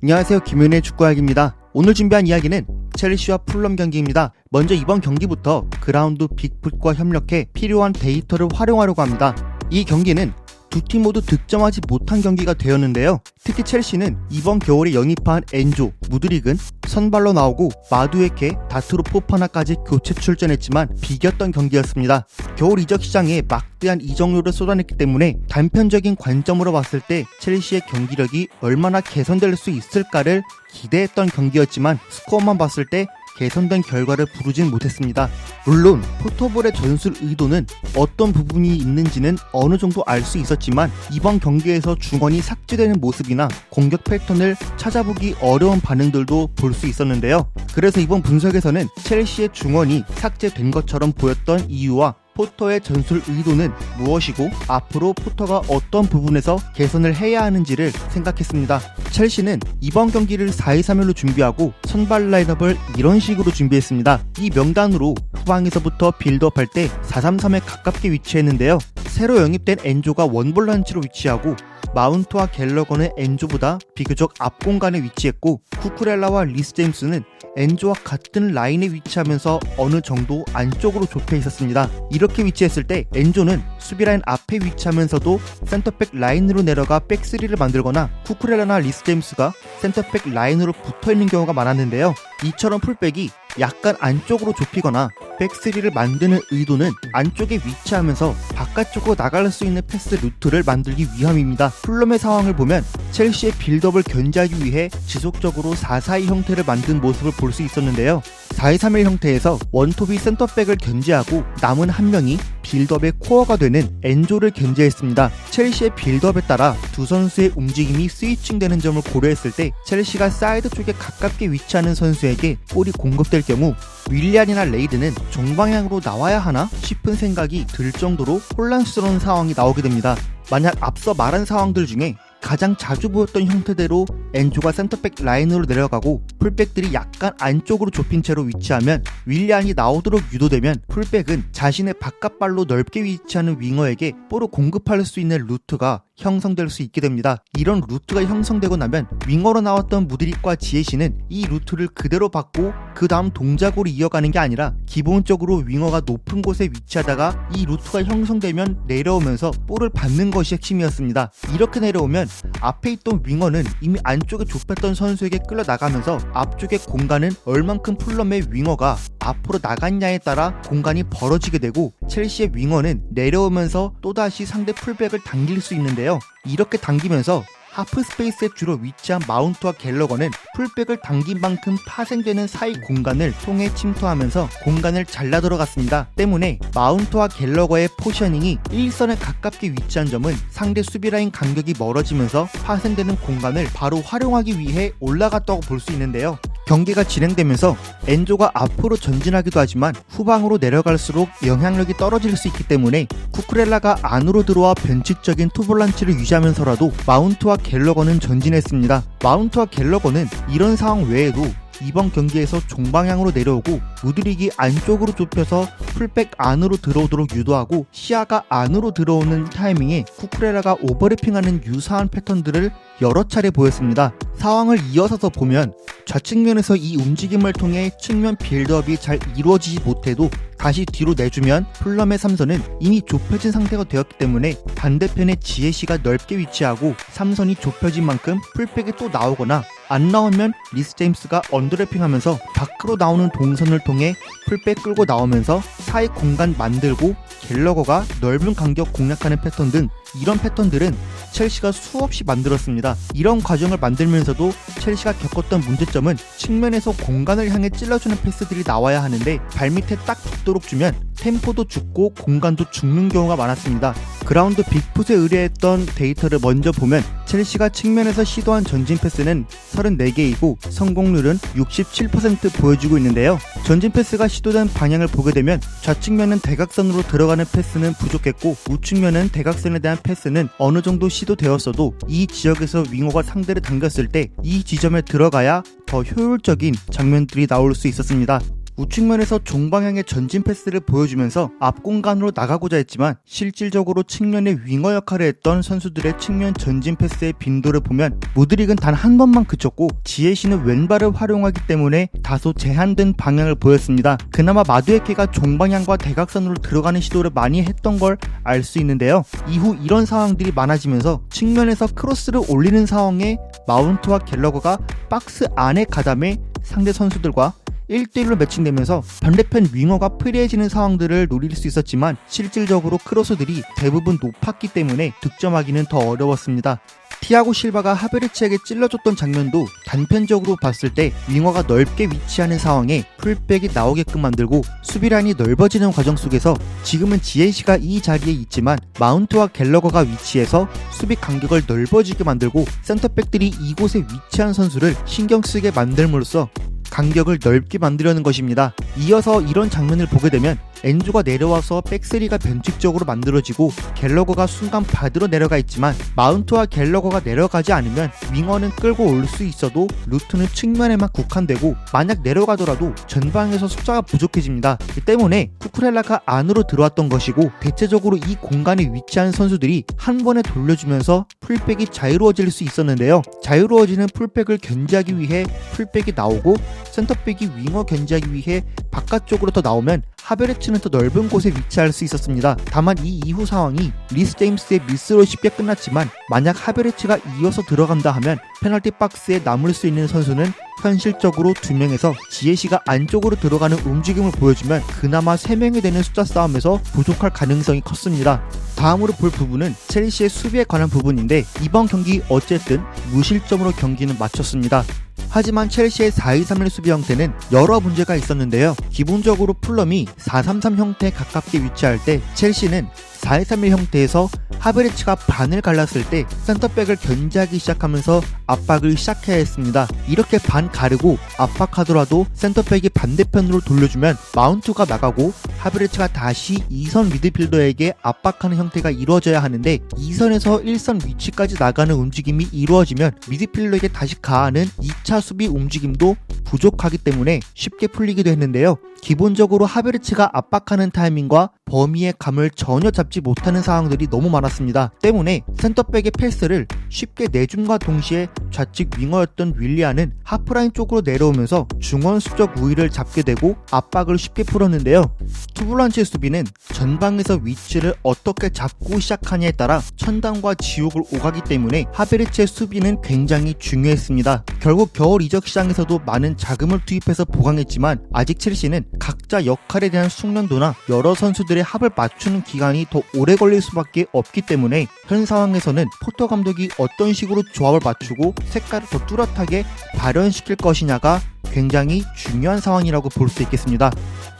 안녕하세요, 김윤의 축구학입니다. 오늘 준비한 이야기는 첼시와 풀럼 경기입니다. 먼저 이번 경기부터 그라운드 빅풋과 협력해 필요한 데이터를 활용하려고 합니다. 이 경기는 두 팀 모두 득점하지 못한 경기가 되었는데요. 특히 첼시는 이번 겨울에 영입한 엔조, 무드릭은 선발로 나오고 마두에케, 다트로 포파나까지 교체 출전했지만 비겼던 경기였습니다. 겨울 이적 시장에 막대한 이적료를 쏟아냈기 때문에 단편적인 관점으로 봤을 때 첼시의 경기력이 얼마나 개선될 수 있을까를 기대했던 경기였지만 스코어만 봤을 때 개선된 결과를 부르진 못했습니다. 물론 포터볼의 전술 의도는 어떤 부분이 있는지는 어느 정도 알 수 있었지만 이번 경기에서 중원이 삭제되는 모습이나 공격 패턴을 찾아보기 어려운 반응들도 볼 수 있었는데요. 그래서 이번 분석에서는 첼시의 중원이 삭제된 것처럼 보였던 이유와 포터의 전술 의도는 무엇이고 앞으로 포터가 어떤 부분에서 개선을 해야 하는지를 생각했습니다. 첼시는 이번 경기를 4-2-3-1로 준비하고 선발 라인업을 이런 식으로 준비했습니다. 이 명단으로 후방에서부터 빌드업할 때 4-3-3에 가깝게 위치했는데요. 새로 영입된 엔조가 원볼란치로 위치하고 마운트와 갤러거는 엔조보다 비교적 앞 공간에 위치했고 쿠쿠렐라와 리스 제임스는 엔조와 같은 라인에 위치하면서 어느 정도 안쪽으로 좁혀 있었습니다. 이렇게 위치했을 때 엔조는 수비라인 앞에 위치하면서도 센터백 라인으로 내려가 백스리를 만들거나 쿠쿠렐라나 리스 제임스가 센터백 라인으로 붙어있는 경우가 많았는데요. 이처럼 풀백이 약간 안쪽으로 좁히거나 백스리를 만드는 의도는 안쪽에 위치하면서 바깥쪽으로 나갈 수 있는 패스 루트를 만들기 위함입니다. 풀럼의 상황을 보면 첼시의 빌드업을 견제하기 위해 지속적으로 4-4-2 형태를 만든 모습을 볼 수 있었는데요. 4-2-3-1 형태에서 원톱이 센터백을 견제하고 남은 한 명이 빌드업의 코어가 되는 엔조를 견제했습니다. 첼시의 빌드업에 따라 두 선수의 움직임이 스위칭되는 점을 고려했을 때 첼시가 사이드 쪽에 가깝게 위치하는 선수에게 볼이 공급될 경우 윌리안이나 레이드는 정방향으로 나와야 하나 싶은 생각이 들 정도로 혼란스러운 상황이 나오게 됩니다. 만약 앞서 말한 상황들 중에 가장 자주 보였던 형태대로 엔조가 센터백 라인으로 내려가고 풀백들이 약간 안쪽으로 좁힌 채로 위치하면 윌리안이 나오도록 유도되면 풀백은 자신의 바깥발로 넓게 위치하는 윙어에게 볼을 공급할 수 있는 루트가 형성될 수 있게 됩니다. 이런 루트가 형성되고 나면 윙어로 나왔던 무드릭과 지에시는 이 루트를 그대로 받고 그 다음 동작으로 이어가는 게 아니라 기본적으로 윙어가 높은 곳에 위치하다가 이 루트가 형성되면 내려오면서 볼을 받는 것이 핵심이었습니다. 이렇게 내려오면 앞에 있던 윙어는 이미 안쪽에 좁혔던 선수에게 끌려나가면서 앞쪽의 공간은 얼만큼 풀럼의 윙어가 앞으로 나갔냐에 따라 공간이 벌어지게 되고 첼시의 윙어는 내려오면서 또다시 상대 풀백을 당길 수 있는데요. 이렇게 당기면서 하프 스페이스에 주로 위치한 마운트와 갤러거는 풀백을 당긴 만큼 파생되는 사이 공간을 통해 침투하면서 공간을 잘라 들어갔습니다. 때문에 마운트와 갤러거의 포지셔닝이 일선에 가깝게 위치한 점은 상대 수비라인 간격이 멀어지면서 파생되는 공간을 바로 활용하기 위해 올라갔다고 볼 수 있는데요. 경기가 진행되면서 엔조가 앞으로 전진하기도 하지만 후방으로 내려갈수록 영향력이 떨어질 수 있기 때문에 쿠쿠렐라가 안으로 들어와 변칙적인 투볼란치를 유지하면서라도 마운트와 갤러거는 전진했습니다. 마운트와 갤러거는 이런 상황 외에도 이번 경기에서 종방향으로 내려오고 무드릭이 안쪽으로 좁혀서 풀백 안으로 들어오도록 유도하고 시야가 안으로 들어오는 타이밍에 쿠쿠렐라가 오버래핑하는 유사한 패턴들을 여러 차례 보였습니다. 상황을 이어서서 보면 좌측면에서 이 움직임을 통해 측면 빌드업이 잘 이루어지지 못해도 다시 뒤로 내주면 풀럼의 삼선은 이미 좁혀진 상태가 되었기 때문에 반대편에 지에시가 넓게 위치하고 삼선이 좁혀진 만큼 풀백이 또 나오거나 안 나오면 리스 제임스가 언더래핑하면서 밖으로 나오는 동선을 통해 풀백 끌고 나오면서 사이 공간 만들고 갤러거가 넓은 간격 공략하는 패턴 등 이런 패턴들은 첼시가 수없이 만들었습니다. 이런 과정을 만들면서도 첼시가 겪었던 문제점은 측면에서 공간을 향해 찔러주는 패스들이 나와야 하는데 발밑에 딱 붙도록 주면 템포도 죽고 공간도 죽는 경우가 많았습니다. 그라운드 빅풋에 의뢰했던 데이터를 먼저 보면 첼시가 측면에서 시도한 전진 패스는 34개이고 성공률은 67% 보여주고 있는데요. 전진 패스가 시도된 방향을 보게 되면 좌측면은 대각선으로 들어가는 패스는 부족했고 우측면은 대각선에 대한 패스는 어느 정도 시도되었어도 이 지역에서 윙어가 상대를 당겼을 때 이 지점에 들어가야 더 효율적인 장면들이 나올 수 있었습니다. 우측면에서 종방향의 전진 패스를 보여주면서 앞 공간으로 나가고자 했지만 실질적으로 측면의 윙어 역할을 했던 선수들의 측면 전진 패스의 빈도를 보면 무드릭은 단 한 번만 그쳤고 지에시는 왼발을 활용하기 때문에 다소 제한된 방향을 보였습니다. 그나마 마두에케가 종방향과 대각선으로 들어가는 시도를 많이 했던 걸 알 수 있는데요. 이후 이런 상황들이 많아지면서 측면에서 크로스를 올리는 상황에 마운트와 갤러거가 박스 안에 가담해 상대 선수들과 1대1로 매칭되면서 반대편 윙어가 프리해지는 상황들을 노릴 수 있었지만 실질적으로 크로스들이 대부분 높았기 때문에 득점하기는 더 어려웠습니다. 티아고 실바가 하베르츠에게 찔러줬던 장면도 단편적으로 봤을 때 윙어가 넓게 위치하는 상황에 풀백이 나오게끔 만들고 수비라인이 넓어지는 과정 속에서 지금은 지에시가 이 자리에 있지만 마운트와 갤러거가 위치해서 수비 간격을 넓어지게 만들고 센터백들이 이곳에 위치한 선수를 신경쓰게 만들므로써 간격을 넓게 만들려는 것입니다. 이어서 이런 장면을 보게 되면 엔조가 내려와서 백스리가 변칙적으로 만들어지고 갤러거가 순간 받으러 내려가 있지만 마운트와 갤러거가 내려가지 않으면 윙어는 끌고 올 수 있어도 루트는 측면에만 국한되고 만약 내려가더라도 전방에서 숫자가 부족해집니다. 이 때문에 쿠쿠렐라가 안으로 들어왔던 것이고 대체적으로 이 공간에 위치한 선수들이 한 번에 돌려주면서 풀백이 자유로워질 수 있었는데요. 자유로워지는 풀백을 견제하기 위해 풀백이 나오고 센터백이 윙어 견제하기 위해 바깥쪽으로 더 나오면 하베르츠는 더 넓은 곳에 위치할 수 있었습니다. 다만 이 이후 상황이 리스 제임스의 미스로 쉽게 끝났지만 만약 하베르츠가 이어서 들어간다 하면 페널티 박스에 남을 수 있는 선수는 현실적으로 2명에서 지에시가 안쪽으로 들어가는 움직임을 보여주면 그나마 3명이 되는 숫자 싸움에서 부족할 가능성이 컸습니다. 다음으로 볼 부분은 첼시의 수비에 관한 부분인데 이번 경기 어쨌든 무실점으로 경기는 마쳤습니다. 하지만 첼시의 4-2-3-1 수비 형태는 여러 문제가 있었는데요. 기본적으로 풀럼이 4-3-3 형태에 가깝게 위치할 때 첼시는 4-2-3-1 형태에서 하베르츠가 반을 갈랐을 때 센터백을 견제하기 시작하면서 압박을 시작해야 했습니다. 이렇게 반 가르고 압박하더라도 센터백이 반대편으로 돌려주면 마운트가 나가고 하베르츠가 다시 2선 미드필더에게 압박하는 형태가 이루어져야 하는데 2선에서 1선 위치까지 나가는 움직임이 이루어지면 미드필더에게 다시 가하는 2차 수비 움직임도 부족하기 때문에 쉽게 풀리기도 했는데요. 기본적으로 하베르츠가 압박하는 타이밍과 범위의 감을 전혀 잡지 못하는 상황들이 너무 많았습니다. 때문에 센터백의 패스를 쉽게 내줌과 동시에 좌측 윙어였던 윌리안은 하프라인 쪽으로 내려오면서 중원 수적 우위를 잡게 되고 압박을 쉽게 풀었는데요. 투블란치의 수비는 전방에서 위치를 어떻게 잡고 시작하냐에 따라 천당과 지옥을 오가기 때문에 하베르츠의 수비는 굉장히 중요했습니다. 결국 겨울 이적 시장에서도 많은 자금을 투입해서 보강했지만 아직 첼시는 각자 역할에 대한 숙련도나 여러 선수들의 합을 맞추는 기간이 더 오래 걸릴 수밖에 없기 때문에 현 상황에서는 포터 감독이 어떤 식으로 조합을 맞추고 색깔을 더 뚜렷하게 발현시킬 것이냐가 굉장히 중요한 상황이라고 볼 수 있겠습니다.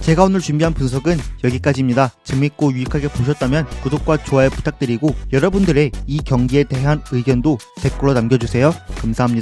제가 오늘 준비한 분석은 여기까지입니다. 재밌고 유익하게 보셨다면 구독과 좋아요 부탁드리고 여러분들의 이 경기에 대한 의견도 댓글로 남겨주세요. 감사합니다.